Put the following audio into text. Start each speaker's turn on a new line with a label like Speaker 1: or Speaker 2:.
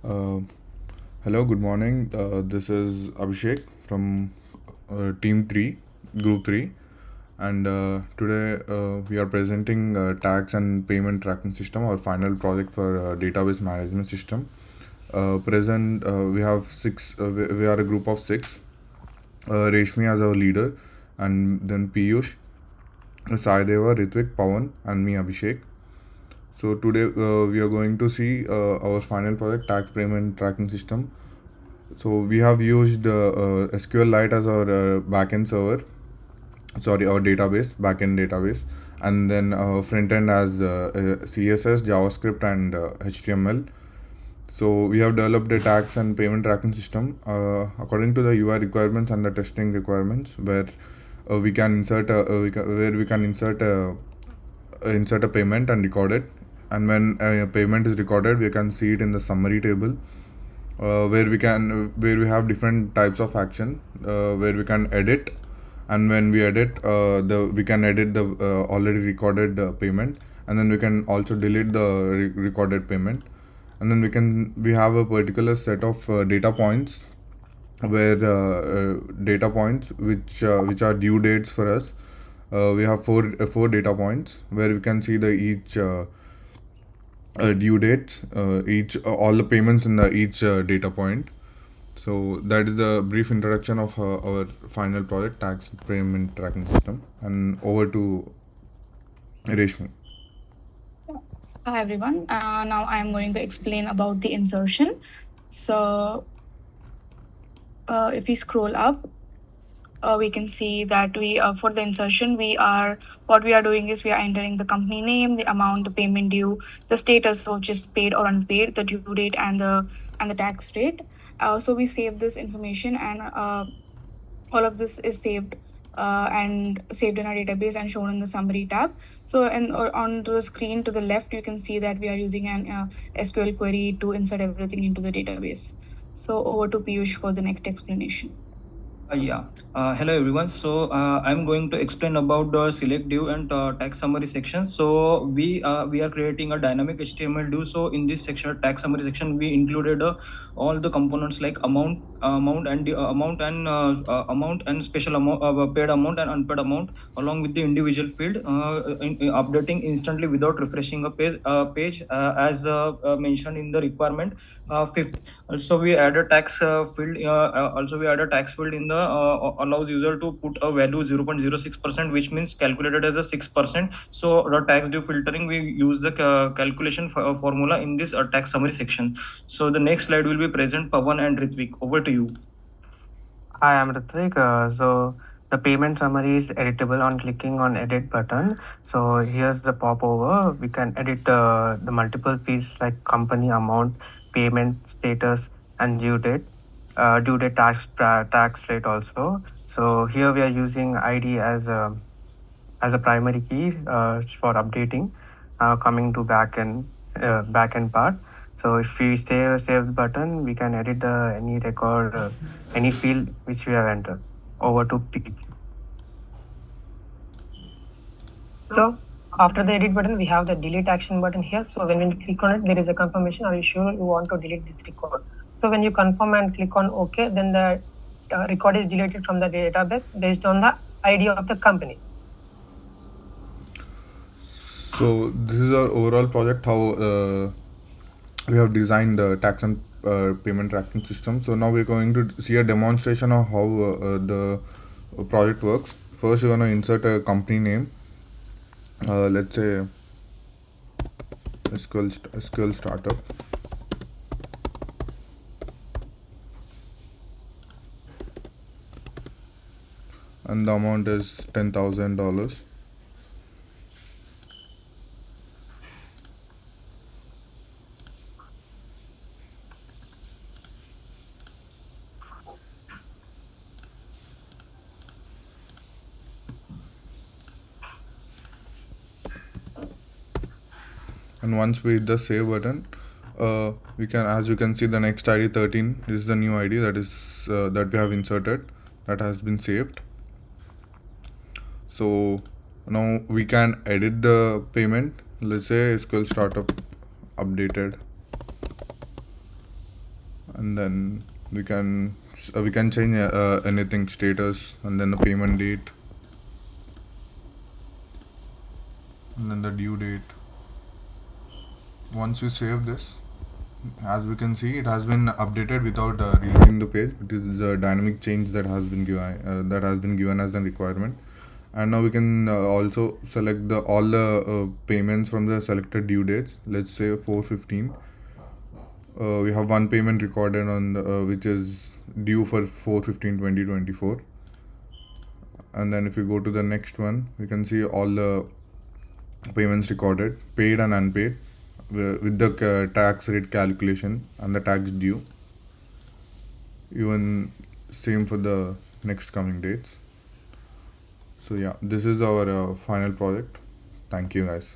Speaker 1: Uh, Hello, good morning. This is Abhishek from Team 3, Group 3. And today we are presenting tax and payment tracking system, our final project for database management system. Present, we have six, we are a group of six. Reshmi as our leader, and then Piyush, Saideva, Ritvik, Pawan, and me, Abhishek. So today we are going to see our final project, tax payment tracking system. So we have used SQLite as our backend server, sorry, our database, backend database, and then front end as CSS, JavaScript, and HTML. So we have developed a tax and payment tracking system according to the UI requirements and the testing requirements, where we can insert where we can insert a payment and record it. And when a payment is recorded, we can see it in the summary table, where we have different types of action, where we can edit. And when we edit, the we can edit the already recorded payment, and then we can also delete the recorded payment. And then we have a particular set of data points, where data points which are due dates for us. We have four data points where we can see the each due dates, each all the payments in the each data point. So that is the brief introduction of our final project, tax payment tracking system. And over to Reshmi.
Speaker 2: Hi everyone. Now I am going to explain about the insertion. So if we scroll up, we can see that we for the insertion what we are doing is we are entering the company name, the amount, the payment due, the status of just paid or unpaid, the due date, and the tax rate. So we save this information, and all of this is saved and saved in our database and shown in the summary tab. So on the screen to the left, you can see that we are using an SQL query to insert everything into the database. So over to Piyush for the next explanation.
Speaker 3: Hello everyone. So I'm going to explain about the select div and tax summary section. So we are creating a dynamic HTML div. So in this section, tax summary section, we included all the components like amount and special amount, paid amount and unpaid amount, along with the individual field, updating instantly without refreshing a page as mentioned in the requirement. Fifth, also we add a tax field. Also we add a tax field in the allows user to put a value 0.06%, which means calculated as a 6%. So the tax due filtering, we use the calculation formula in this tax summary section. So the next slide will be present Pawan and Ritvik. Over to you.
Speaker 4: Hi, I'm Ritvik. So the payment summary is editable on clicking on edit button. So here's the popover. We can edit the multiple fields like company amount, payment status, and due date. Due date tax rate also. So here we are using ID as a primary key for updating. Coming to backend part. So if we save the button, we can edit any record, any field which we have entered. Over to P.
Speaker 5: So after the edit button, we have the delete action button here. So when we click on it, there is a confirmation. Are you sure you want to delete this record? So when you confirm and click on OK, then the record is deleted from the database based on the ID of the company.
Speaker 1: So this is our overall project, how we have designed the tax and payment tracking system. So now we're going to see a demonstration of how the project works. First, we're going to insert a company name. Let's say SQL startup. And the amount is $10,000. And once we hit the save button, we can, as you can see, the next ID 13 is the new ID that is that we have inserted, that has been saved. So now we can edit the payment. Let's say SQL startup updated. and then we can change anything, status, and then the payment date, and then the due date. Once we save this, as we can see, it has been updated without reloading the page. It is the dynamic change that has been given as a requirement. And now we can also select all the payments from the selected due dates. Let's say 4/15. We have one payment recorded on which is due for 4/15/2024. And then if you go to the next one, we can see all the payments recorded, paid and unpaid, with the tax rate calculation and the tax due. Even same for the next coming dates. So yeah, this is our final project. Thank you guys.